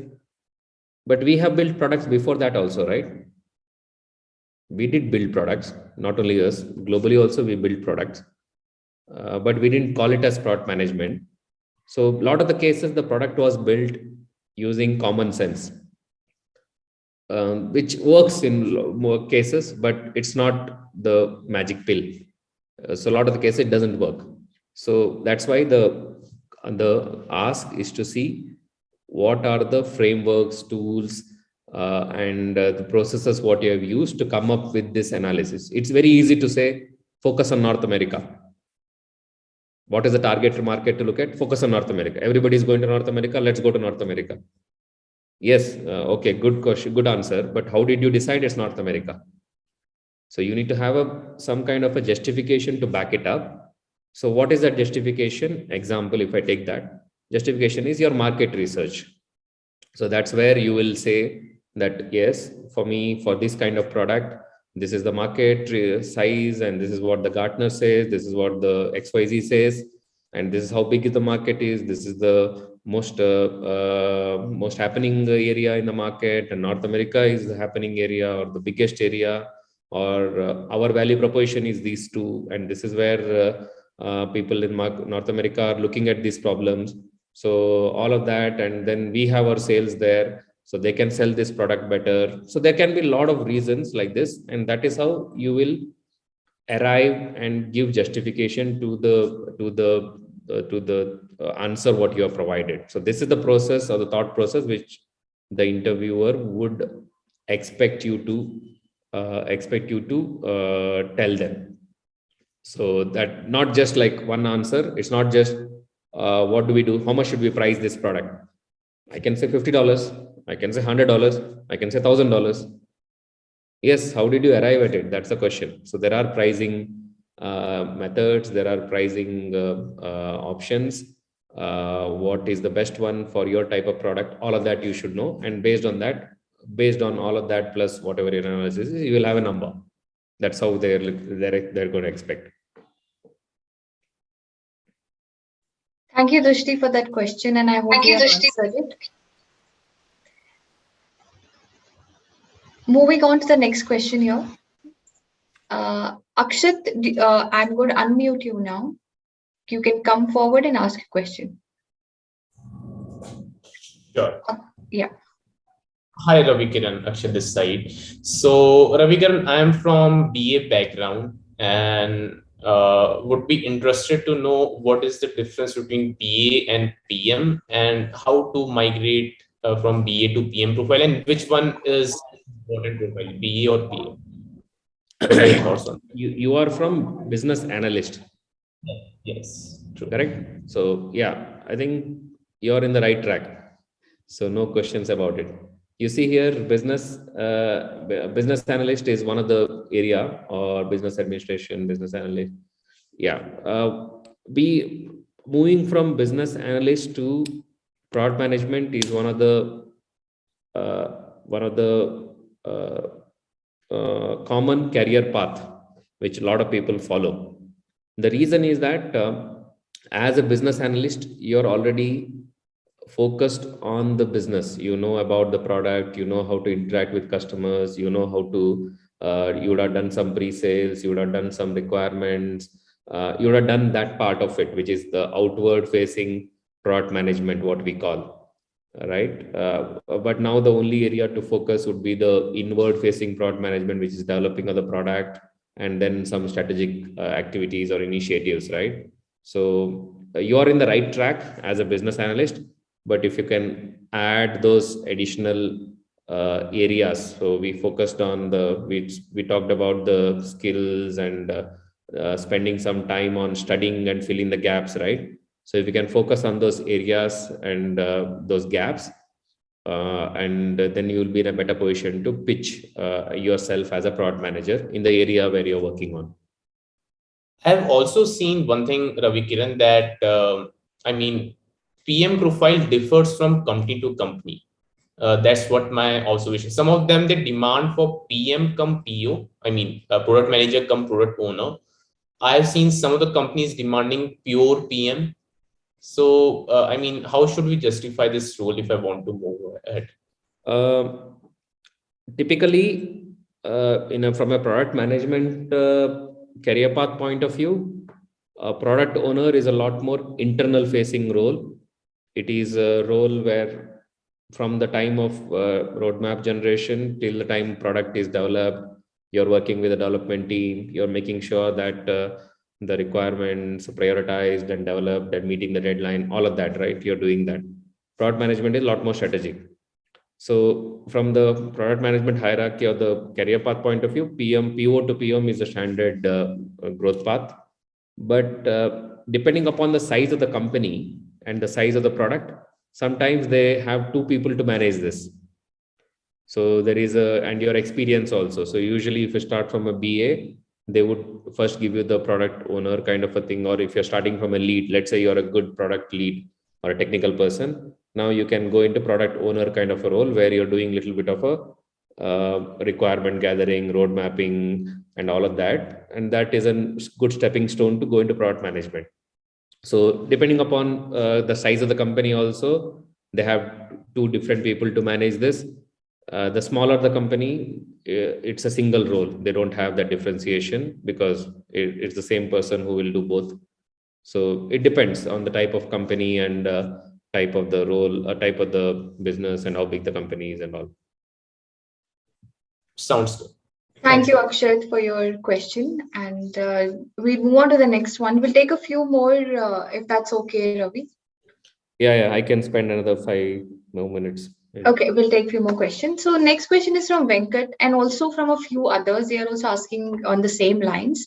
But we have built products before that also, right? We did build products, not only us, globally also we built products, but we didn't call it as product management. So a lot of the cases, the product was built using common sense, which works in more cases, but it's not the magic pill. So a lot of the cases, it doesn't work. So that's why the ask is to see what are the frameworks, tools, and the processes what you have used to come up with this analysis. It's very easy to say, focus on North America. What is the target market to look at? Focus on North America. Everybody is going to North America. Let's go to North America. Yes. Okay. Good question. Good answer. But how did you decide it's North America? So you need to have some kind of a justification to back it up. So what is that justification? Example, if I take that, justification is your market research. So that's where you will say that, yes, for me, for this kind of product, this is the market size, and this is what the Gartner says, this is what the XYZ says, and this is how big the market is. This is the most happening area in the market, and North America is the happening area or the biggest area, or our value proposition is these two, and this is where people in North America are looking at these problems. So all of that, and then we have our sales there, so they can sell this product better. So there can be a lot of reasons like this, and that is how you will arrive and give justification to the answer what you have provided. So this is the process or the thought process which the interviewer would expect you to tell them. So that not just like one answer. It's not just what do we do? How much should we price this product? I can say $50. I can say $100. I can say $1,000. Yes. How did you arrive at it? That's the question. So there are pricing methods. There are pricing options. What is the best one for your type of product? All of that you should know. And based on that, based on all of that plus whatever your analysis is, you will have a number. That's how they're going to expect. Thank you, Drishti, for that question, and I hope you have answered it. Moving on to the next question here. Akshat, I'm going to unmute you now. You can come forward and ask a question. Sure. Yeah. Hi, Ravikiran, Akshat this side. So, Ravikiran, I am from BA background and would be interested to know what is the difference between BA and PM and how to migrate from BA to PM profile, and which one is important profile, BA or PM? What are your thoughts on that? You are from business analyst. Yes, true. Correct. So yeah, I think you're in the right track. So no questions about it. You see here, business analyst is one of the area, or business administration, business analyst. Yeah. Be moving from business analyst to product management is one of the common career path which a lot of people follow. The reason is that as a business analyst, you're already focused on the business. You know about the product, you know how to interact with customers, you know how to, you would have done some pre-sales, you would have done some requirements, you would have done that part of it, which is the outward facing product management, what we call, right? But now the only area to focus would be the inward facing product management, which is developing of the product, and then some strategic activities or initiatives, right? So you are in the right track as a business analyst, but if you can add those additional areas. So we focused on we talked about the skills and spending some time on studying and filling the gaps, right? So if you can focus on those areas and those gaps, and then you will be in a better position to pitch yourself as a product manager in the area where you're working on. I've also seen one thing, Ravi Kiran, that PM profile differs from company to company. That's what my observation. Some of them, they demand for PM come PO. Product manager come product owner. I've seen some of the companies demanding pure PM. So, how should we justify this role if I want to move ahead? Typically, from a product management career path point of view, a product owner is a lot more internal facing role. It is a role where from the time of roadmap generation till the time product is developed, you're working with the development team, you're making sure that the requirements are prioritized and developed and meeting the deadline, all of that, right? You're doing that. Product management is a lot more strategic. So from the product management hierarchy or the career path point of view, PO to PM is a standard growth path. But depending upon the size of the company and the size of the product, sometimes they have two people to manage this. So there is and your experience also. So usually if you start from a BA, they would first give you the product owner kind of a thing. Or if you're starting from a lead, let's say you're a good product lead or a technical person, now you can go into product owner kind of a role where you're doing a little bit of a requirement gathering, road mapping, and all of that. And that is a good stepping stone to go into product management. So depending upon the size of the company also, they have two different people to manage this. The smaller the company, it's a single role. They don't have that differentiation because it's the same person who will do both. So it depends on the type of company and type of the role, type of the business, and how big the company is and all. Sounds good. Thank you, Akshat, for your question. And we'll move on to the next one. We'll take a few more, if that's okay, Ravi. Yeah, I can spend another 5 more minutes. Okay, we'll take a few more questions. So next question is from Venkat and also from a few others. They are also asking on the same lines.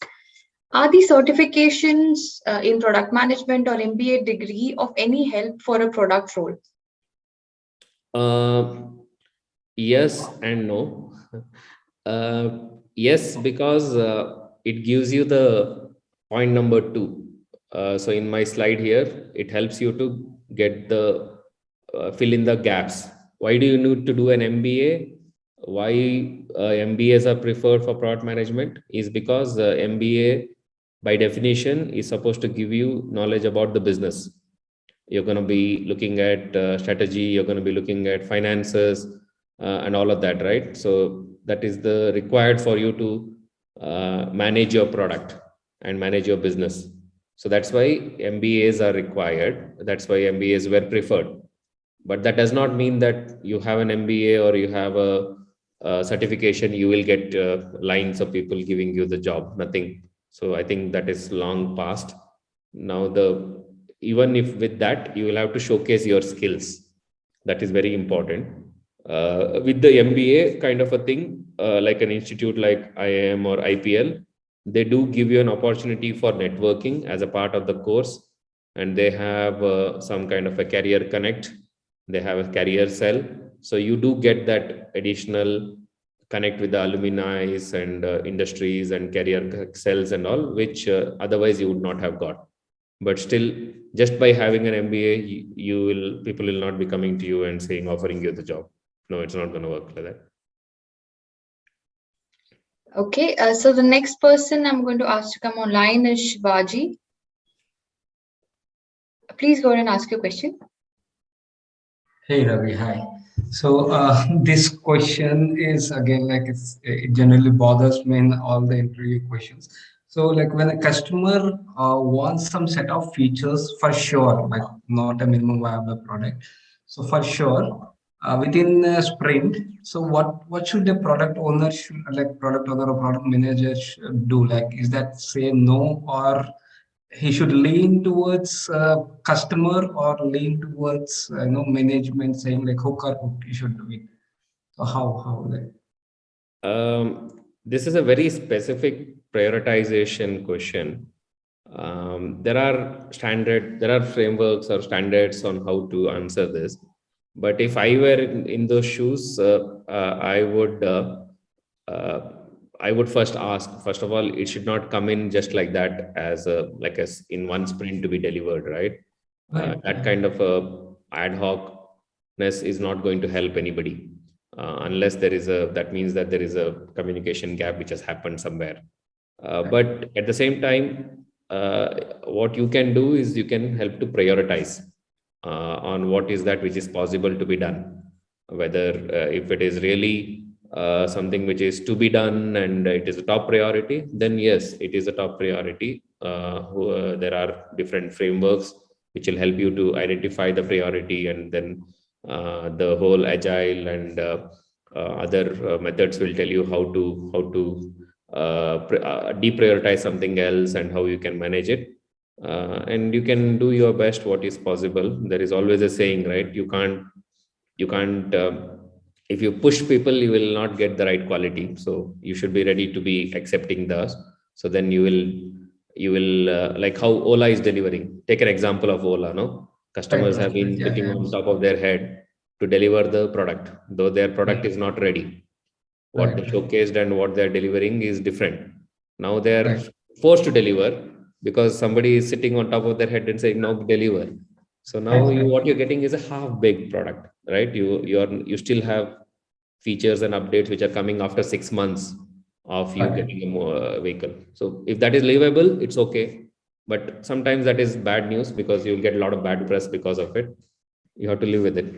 Are the certifications in product management or MBA degree of any help for a product role? Yes and no. Yes, because it gives you the point number 2. So in my slide here, it helps you to get the fill in the gaps. Why do you need to do an MBA? Why MBAs are preferred for product management is because MBA by definition is supposed to give you knowledge about the business. You're going to be looking at strategy, you're going to be looking at finances and all of that, right? So that is the required for you to manage your product and manage your business. So that's why MBAs are required. That's why MBAs were preferred. But that does not mean that you have an MBA or you have a certification, you will get lines of people giving you the job, nothing. So I think that is long past. Now, even if with that, you will have to showcase your skills. That is very important. With the MBA kind of a thing, like an institute like IIM or IPL, they do give you an opportunity for networking as a part of the course. And they have some kind of a career connect. They have a career cell. So you do get that additional connect with the alumni and industries and career cells and all, which otherwise you would not have got. But still, just by having an MBA, people will not be coming to you and saying, offering you the job. No, it's not going to work like that. Okay, so the next person I'm going to ask to come online is Shivaji. Please go ahead and ask your question. Hey Ravi, hi. So this question is again like it generally bothers me in all the interview questions. So like when a customer wants some set of features for sure, like not a minimum viable product. So for sure, within a sprint, so what should the product owner or product manager should do? Like is that say no, or he should lean towards customer or lean towards management saying like hook or hook he should do it? So how like this is a very specific prioritization question, there are frameworks or standards on how to answer this. But if I were in those shoes, uh, I would first ask, first of all, it should not come in just like that as in one sprint to be delivered, right? That kind of ad hocness is not going to help anybody unless that means that there is a communication gap which has happened somewhere. But at the same time, what you can do is you can help to prioritize on what is that which is possible to be done. Whether if it is really something which is to be done and it is a top priority, then yes, it is a top priority. There are different frameworks which will help you to identify the priority, and then the whole agile and other methods will tell you how to deprioritize something else and how you can manage it. And you can do your best what is possible. There is always a saying, right? You can't if you push people, you will not get the right quality. So you should be ready to be accepting those. So then you will like how Ola is delivering. Take an example of Ola. No, customers have been sitting on top of their head to deliver the product, though their product is not ready. What they showcased and what they're delivering is different. Now they're forced to deliver because somebody is sitting on top of their head and saying, no, deliver. So now what you're getting is a half-baked product, right? You still have features and updates which are coming after 6 months of you getting a vehicle. So if that is livable, it's okay. But sometimes that is bad news because you'll get a lot of bad press because of it. You have to live with it.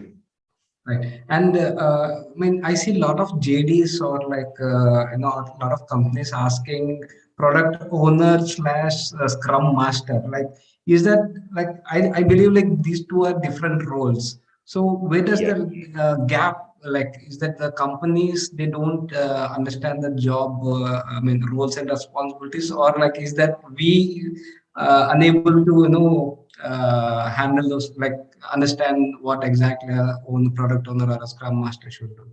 Right. And I mean, I see a lot of JDs or a lot of companies asking product owner slash scrum master. Like, is that like, I believe like these two are different roles. So where does the gap, like, is that the companies, they don't understand the job, I mean, roles and responsibilities, or like, is that we unable to, handle those, like, understand what exactly own product owner or a scrum master should do?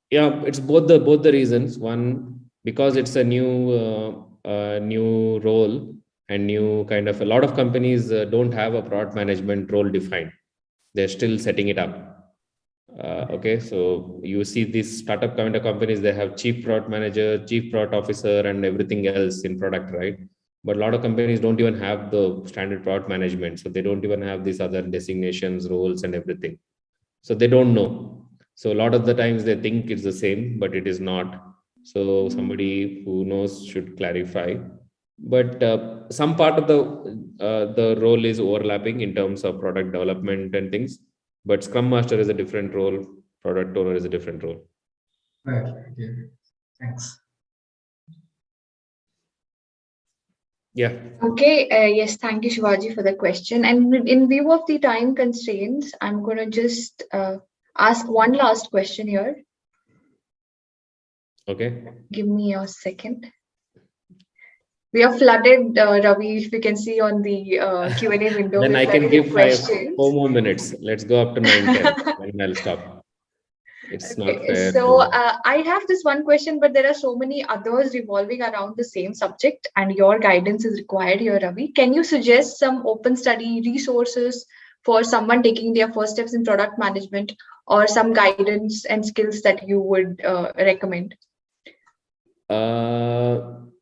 Yeah, it's both the reasons. One, because it's a new role and new kind of, a lot of companies don't have a product management role defined. They're still setting it up. Okay, so you see these startup kind of companies, they have chief product manager, chief product officer, and everything else in product, right? But a lot of companies don't even have the standard product management, so they don't even have these other designations, roles, and everything. So they don't know. So a lot of the times they think it's the same, but it is not. So somebody who knows should clarify. But some part of the role is overlapping in terms of product development and things. But Scrum Master is a different role. Product owner is a different role. Right. Yeah. Thanks. Yeah. Okay. Yes. Thank you, Shivaji, for the question. And in view of the time constraints, I'm going to just ask one last question here. Okay. Give me a second. We are flooded, Ravi, if you can see on the Q&A window. Then I can give 4 more minutes. Let's go up to 9, 10, and I'll stop. It's okay, not fair. So I have this one question, but there are so many others revolving around the same subject, and your guidance is required here, Ravi. Can you suggest some open study resources for someone taking their first steps in product management, or some guidance and skills that you would recommend?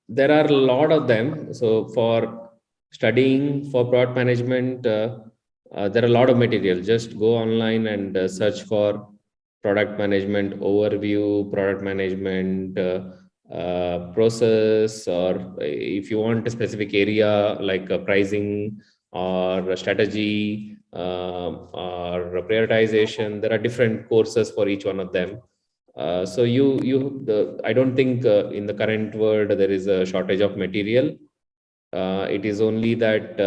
There are a lot of them. So for studying for product management, there are a lot of material. Just go online and search for product management overview, product management process, or if you want a specific area like pricing or strategy or prioritization, there are different courses for each one of them. So I don't think in the current world there is a shortage of material. It is only that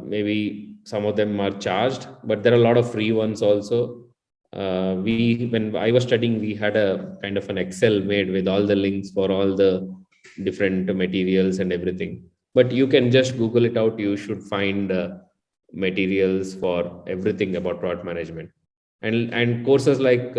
maybe some of them are charged, but there are a lot of free ones also. When I was studying, we had a kind of an Excel made with all the links for all the different materials and everything. But you can just Google it out. You should find materials for everything about product management, and courses like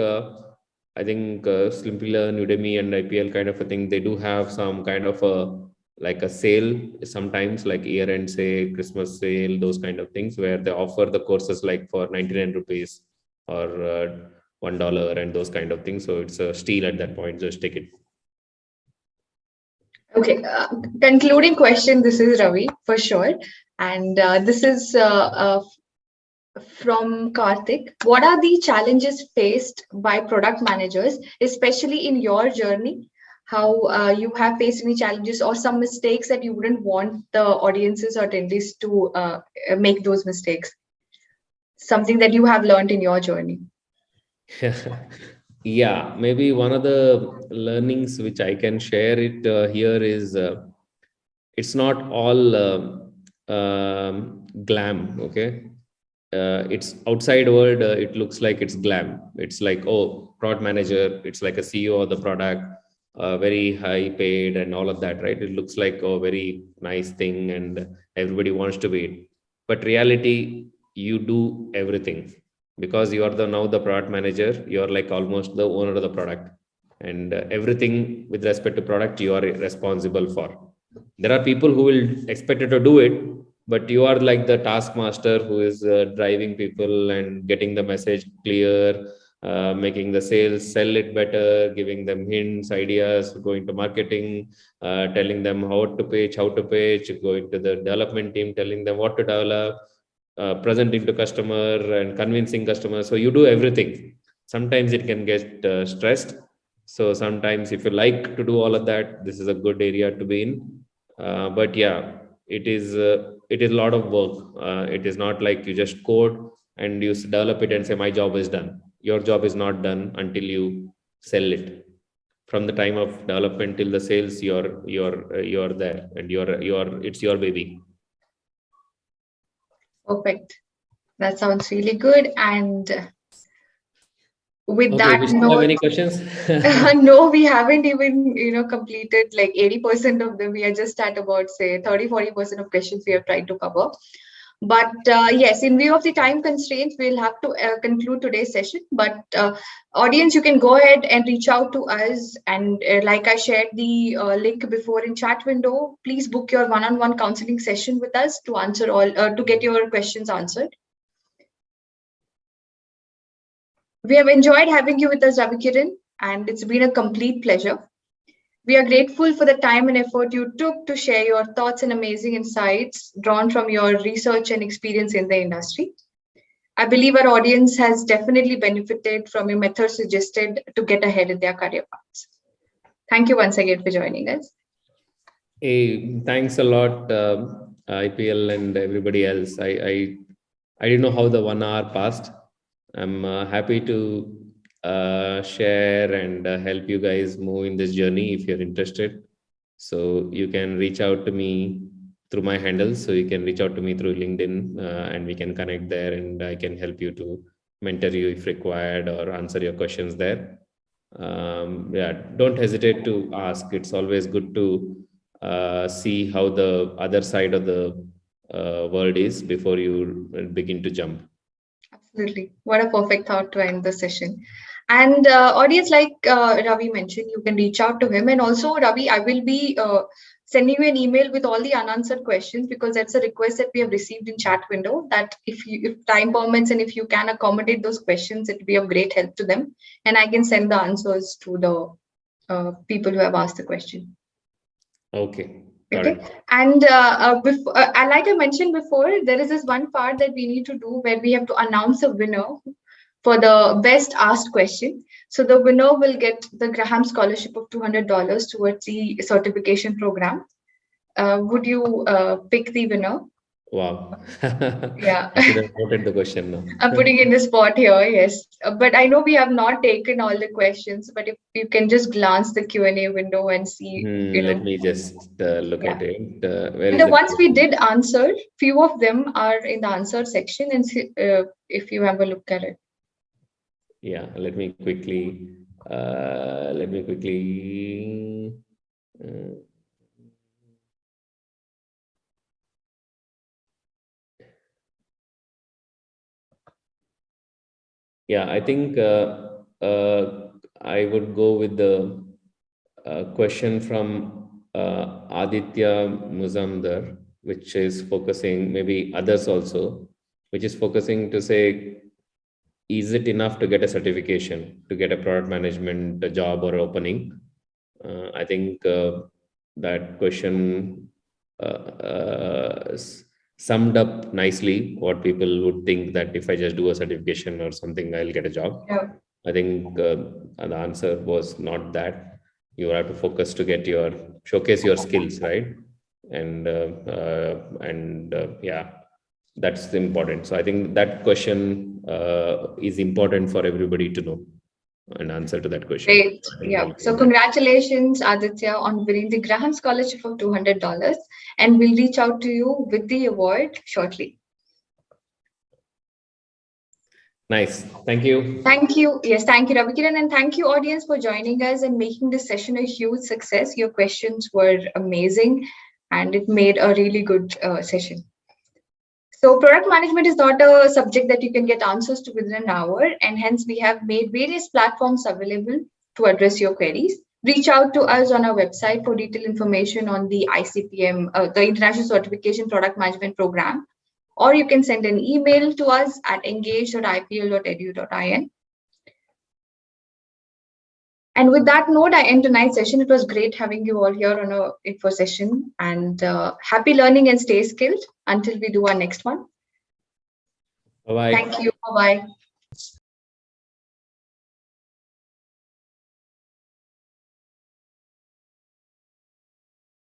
I think Simply Learn, Udemy, and IPL kind of a thing, they do have some kind of a sale sometimes, like year-end sale, Christmas sale, those kind of things, where they offer the courses like for 99 rupees or $1 and those kind of things. So it's a steal at that point. Just take it. Okay, concluding question. This is Ravi for sure, and this is from Karthik. What are the challenges faced by product managers, especially in your journey? How you have faced any challenges or some mistakes that you wouldn't want the audiences or attendees to make those mistakes? Something that you have learned in your journey. Yeah, maybe one of the learnings which I can share it here is it's not all glam. Okay, it's outside world. It looks like it's glam. It's like, oh, product manager. It's like a CEO of the product, very high paid and all of that, right? It looks like a very nice thing, and everybody wants to be it. But reality, you do everything, because you are now the product manager. You are like almost the owner of the product, and everything with respect to product you are responsible for. There are people who will expect you to do it, but you are like the taskmaster who is driving people and getting the message clear, making the sales sell it better, giving them hints, ideas, going to marketing, telling them how to pitch, going to the development team, telling them what to develop, presenting to customer and convincing customers. So you do everything. Sometimes it can get stressed. So sometimes if you like to do all of that, this is a good area to be in. But yeah, it is a lot of work. It is not like you just code and you develop it and say my job is done. Your job is not done until you sell it. From the time of development till the sales, you're there, and it's your baby. Perfect. That sounds really good. And with Okay, that we still have note, any questions? no, we haven't even, completed like 80% of them. We are just at about, say, 30-40% of questions we have tried to cover. But yes, in view of the time constraints, we'll have to conclude today's session. But audience, you can go ahead and reach out to us. And like I shared the link before in chat window, please book your one-on-one counseling session with us to answer all, to get your questions answered. We have enjoyed having you with us, Ravi Kiran, and it's been a complete pleasure. We are grateful for the time and effort you took to share your thoughts and amazing insights drawn from your research and experience in the industry. I believe our audience has definitely benefited from your methods suggested to get ahead in their career paths. Thank you once again for joining us. Hey, thanks a lot, IPL and everybody else. I didn't know how the 1 hour passed. I'm happy to share and help you guys move in this journey if you're interested. So you can reach out to me through my handles. So you can reach out to me through LinkedIn and we can connect there, and I can help you to mentor you if required or answer your questions there. Yeah, don't hesitate to ask. It's always good to see how the other side of the world is before you begin to jump. Absolutely. What a perfect thought to end the session. And audience, like Ravi mentioned, you can reach out to him. And also, Ravi, I will be sending you an email with all the unanswered questions, because that's a request that we have received in chat window, that if time permits and if you can accommodate those questions, it will be of great help to them. And I can send the answers to the people who have asked the question. Okay. Okay. And like I mentioned before, there is this one part that we need to do where we have to announce a winner for the best asked question. So the winner will get the Graham Scholarship of $200 towards the certification program. Would you pick the winner? Wow. Yeah. I should have noted the question now. I'm putting in the spot here, yes. But I know we have not taken all the questions, but if you can just glance the Q&A window and see, Let me just look at it. Where And is the ones we question? did answer, few of them are in the answer section, and see, if you have a look at it. Yeah, let me quickly. Uh, yeah, I think I would go with the question from Aditya Muzamdar, which is focusing, maybe others also, which is focusing to say, is it enough to get a certification, to get a product management job or opening? I think that question summed up nicely what people would think, that if I just do a certification or something, I'll get a job. Yeah. I think the answer was not that. You have to focus to get showcase your skills, right? And yeah, that's important. So I think that question is important for everybody to know and answer to that question. Great. Yeah. So congratulations, Aditya, on winning the Graham Scholarship of $200. And we'll reach out to you with the award shortly. Nice. Thank you. Thank you. Yes, thank you, Ravi Kiran. And thank you, audience, for joining us and making this session a huge success. Your questions were amazing and it made a really good session. So product management is not a subject that you can get answers to within an hour, and hence we have made various platforms available to address your queries. Reach out to us on our website for detailed information on the ICPM, the International Certification Product Management Program, or you can send an email to us at engage.ipl.edu.in. And with that note, I end tonight's session. It was great having you all here on our info session, and happy learning and stay skilled until we do our next one. Bye-bye. Thank you. Bye-bye.